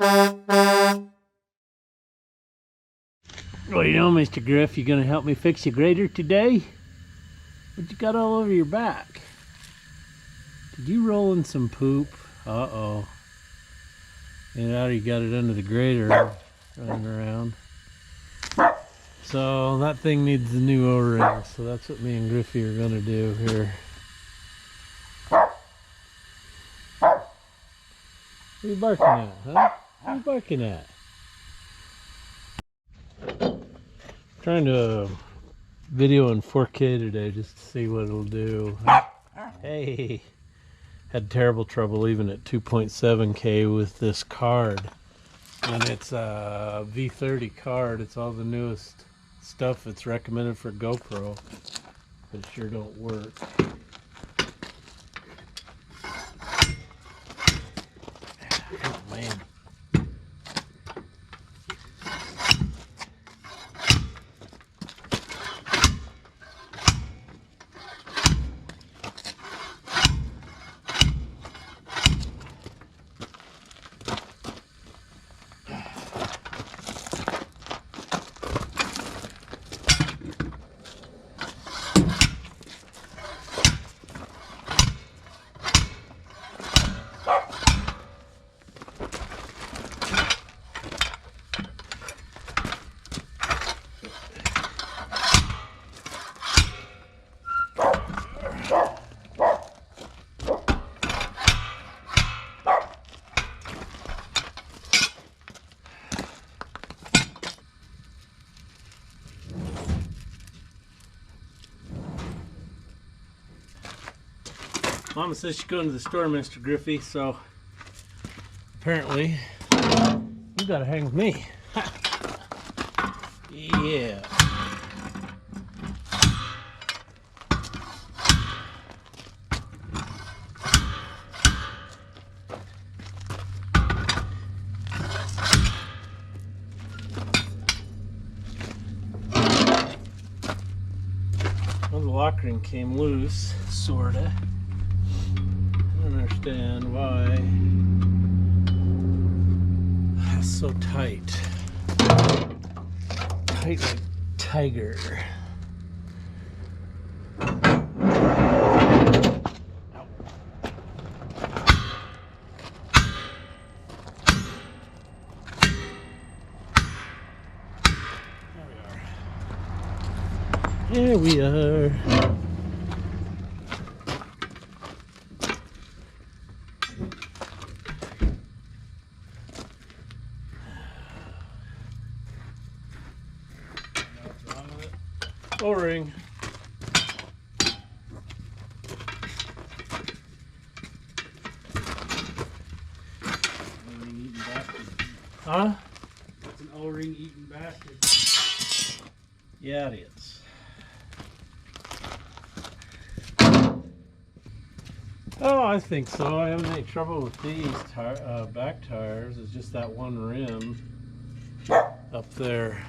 Well, you know, Mr. Griff, you gonna help me fix your grader today? What you got all over your back? Did you roll in some poop? Uh-oh. And now you got it under the grader running around. So that thing needs a new O-ring, so that's what me and Griffey are gonna do here. What are you barking at, huh? What are you barking at? Trying to video in 4K today just to see what it'll do. Hey, had terrible trouble even at 2.7K with this card, and it's a V30 card. It's all the newest stuff that's recommended for GoPro, but it sure don't work. Oh man. Mama says she's going to the store, Mr. Griffey, so apparently you gotta hang with me. Yeah. Well, the lock ring came loose, sorta. I don't understand why it's so tight. Tight like tiger. There we are. O-ring. Huh? It's an O-ring eating bastard. Yeah, it is. Oh, I think so. I haven't any trouble with these back tires. It's just that one rim up there.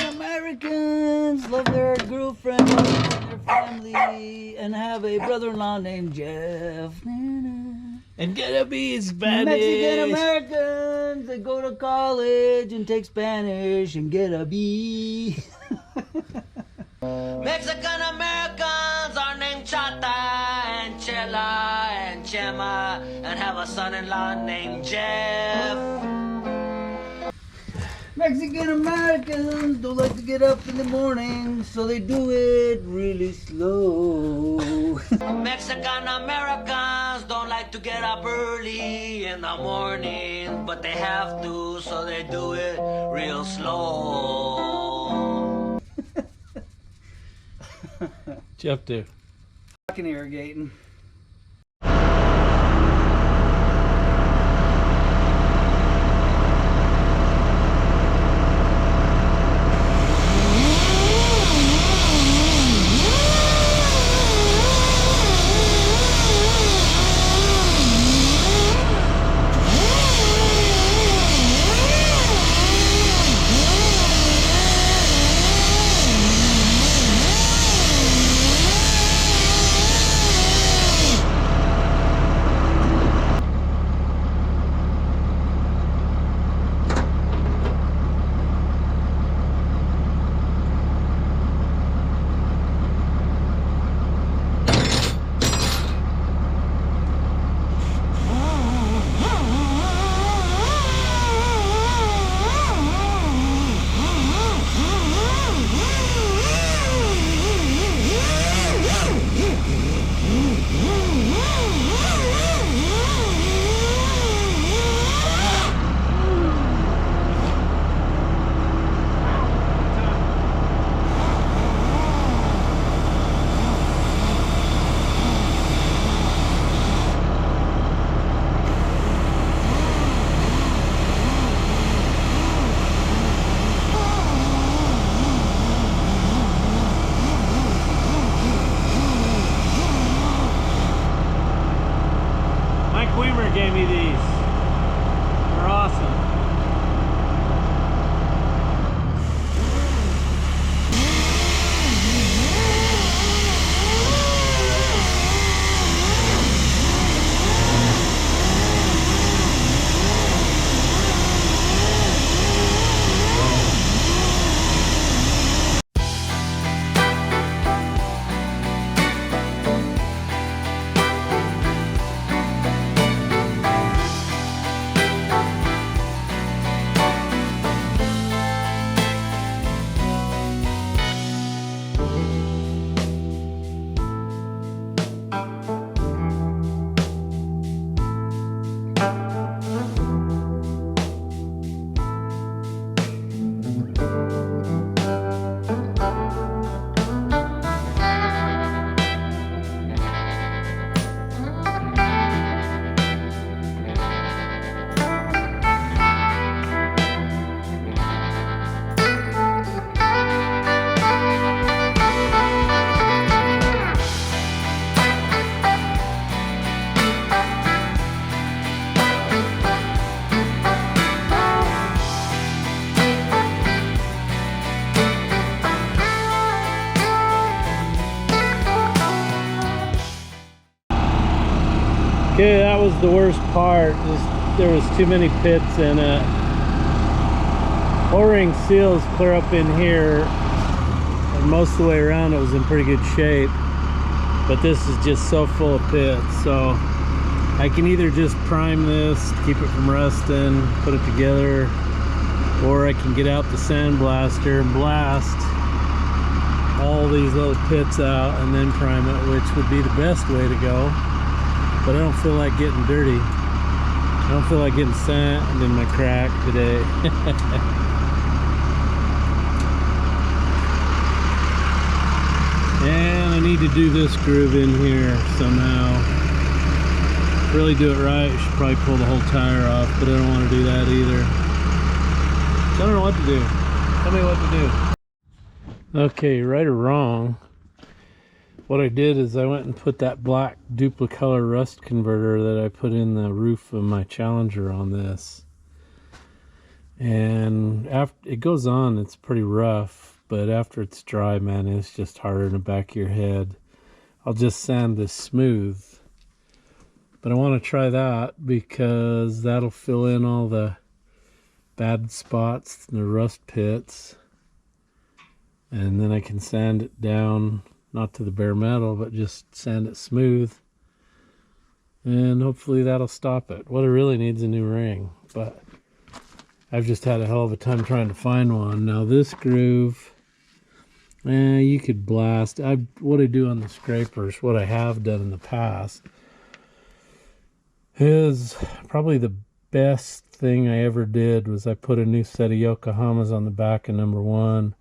Americans love their girlfriend. family and have a brother-in-law named Jeff. And gonna be Spanish. Mexican Americans that go to college and take Spanish and get a B. Mexican Americans are named Chata and Chela and Chema and have a son-in-law named Jeff. Mexican Americans don't like to get up in the morning, so they do it really slow. Mexican Americans don't like to get up early in the morning, but they have to, so they do it real slow. What you up to? Fucking irrigating. Gave me these. They're awesome. Okay, that was the worst part. There was too many pits in it. O-ring seals clear up in here, and most of the way around it was in pretty good shape. But this is just so full of pits, so I can either just prime this to keep it from rusting, put it together, or I can get out the sandblaster and blast all these little pits out and then prime it, which would be the best way to go. But I don't feel like getting dirty. I don't feel like getting sand in my crack today. And I need to do this groove in here somehow. Really do it right, I should probably pull the whole tire off, but I don't want to do that either. So I don't know what to do. Tell me what to do. Okay, right or wrong, what I did is I went and put that black duplicolor rust converter that I put in the roof of my Challenger on this. And after it goes on, it's pretty rough, but after it's dry, man, it's just harder in the back of your head. I'll just sand this smooth. But I want to try that because that'll fill in all the bad spots and the rust pits. And then I can sand it down, not to the bare metal, but just sand it smooth. And hopefully that'll stop it. What it really needs a new ring, but I've just had a hell of a time trying to find one. Now this groove, you could blast. What I do on the scrapers, what I have done in the past, is probably the best thing I ever did was I put a new set of Yokohamas on the back of number 1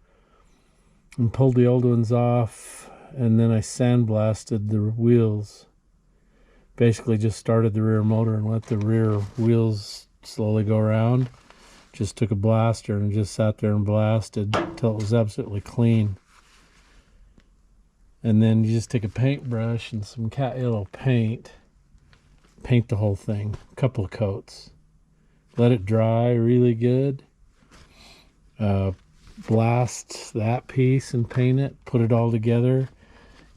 and pulled the old ones off, and then I sandblasted the wheels. Basically just started the rear motor and let the rear wheels slowly go around. Just took a blaster and just sat there and blasted until it was absolutely clean. And then you just take a paintbrush and some cat yellow paint, paint the whole thing, a couple of coats. Let it dry really good. Blast that piece and paint it, put it all together.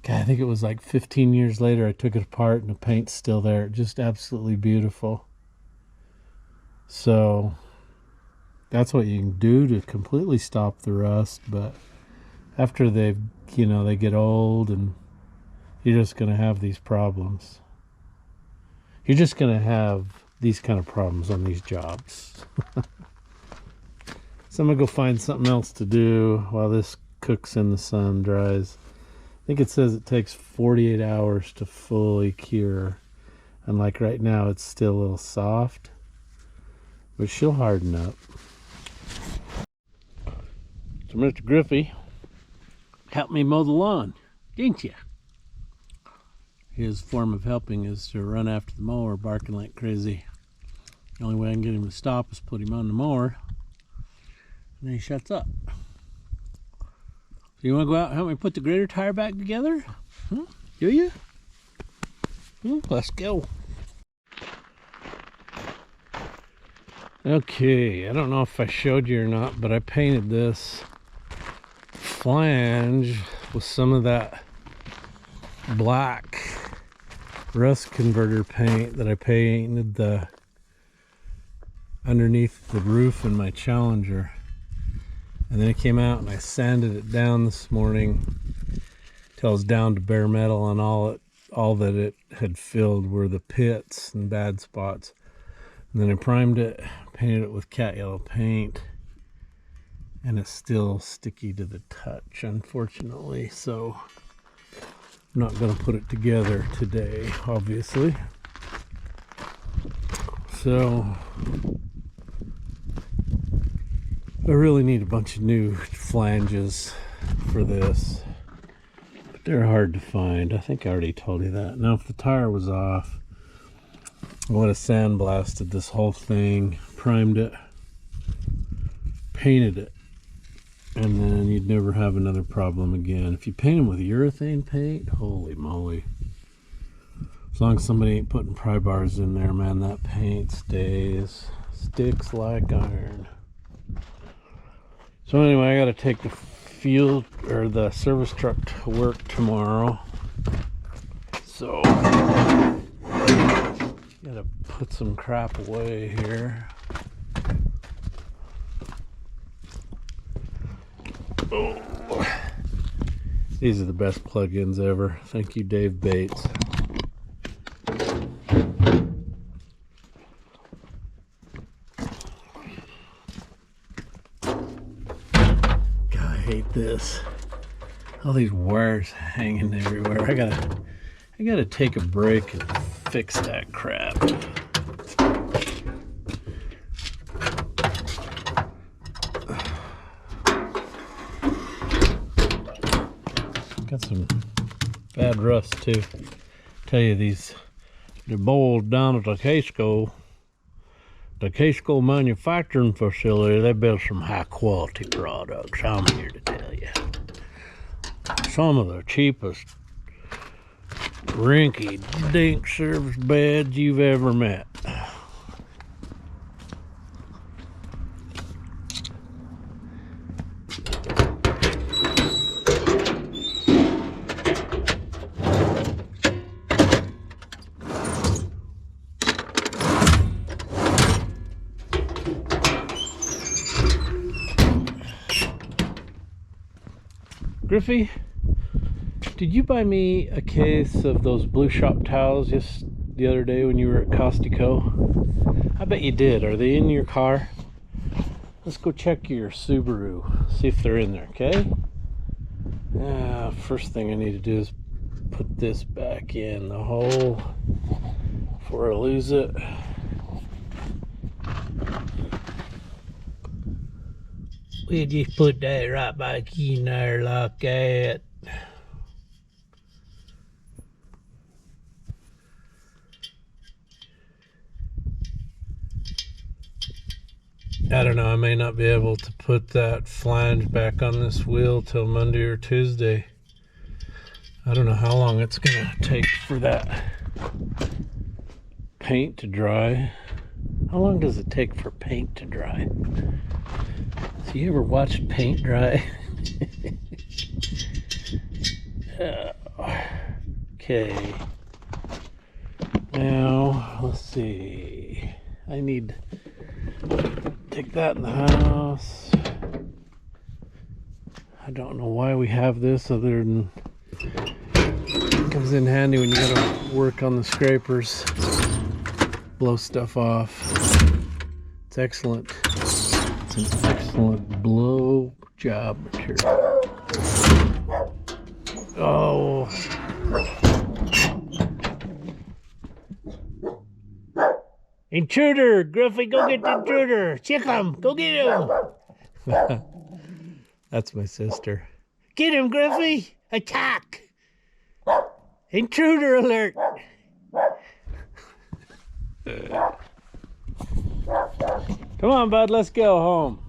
God, I think it was like 15 years later I took it apart and the paint's still there. Just absolutely beautiful. So that's what you can do to completely stop the rust, but after they get old, and you're just going to have these problems. You're just going to have these kind of problems on these jobs. So I'm going to go find something else to do while this cooks in the sun, dries. I think it says it takes 48 hours to fully cure. And like right now, it's still a little soft, but she'll harden up. So Mr. Griffey helped me mow the lawn, didn't you? His form of helping is to run after the mower barking like crazy. The only way I can get him to stop is put him on the mower, and then he shuts up. So you want to go out and help me put the grader tire back together? Huh? Do you? Let's go. Okay, I don't know if I showed you or not, but I painted this flange with some of that black rust converter paint that I painted underneath the roof in my Challenger. And then it came out and I sanded it down this morning till it was down to bare metal, and all that it had filled were the pits and bad spots. And then I primed it, painted it with cat yellow paint, and it's still sticky to the touch, unfortunately. So I'm not going to put it together today, obviously. So I really need a bunch of new flanges for this, but they're hard to find. I think I already told you that. Now, if the tire was off, I would have sandblasted this whole thing, primed it, painted it, and then you'd never have another problem again. If you paint them with urethane paint, holy moly. As long as somebody ain't putting pry bars in there, man, that paint sticks like iron. So anyway, I gotta take the field or the service truck to work tomorrow. So gotta put some crap away here. Oh, these are the best plug-ins ever. Thank you, Dave Bates. Hate this. All these wires hanging everywhere. I gotta take a break and fix that crap. Got some bad rust too. Tell you, they're boiled down at the Casco manufacturing facility. They build some high quality products. I'm here to tell you. Some of the cheapest rinky dink service beds you've ever met. Griffey, did you buy me a case of those Blue Shop towels just the other day when you were at Costco? I bet you did. Are they in your car? Let's go check your Subaru, see if they're in there, okay? First thing I need to do is put this back in the hole before I lose it. We'll just put that right back in there like that. I don't know, I may not be able to put that flange back on this wheel till Monday or Tuesday. I don't know how long it's gonna take for that paint to dry. How long does it take for paint to dry? Have you ever watched paint dry? Okay. Now, let's see. I need to take that in the house. I don't know why we have this other than it comes in handy when you gotta work on the scrapers. Blow stuff off. It's excellent. It's an excellent blow job material. Oh. Intruder! Griffey, go get the intruder! Check him! Go get him! That's my sister. Get him, Griffey! Attack! Intruder alert! Come on, bud, let's go home.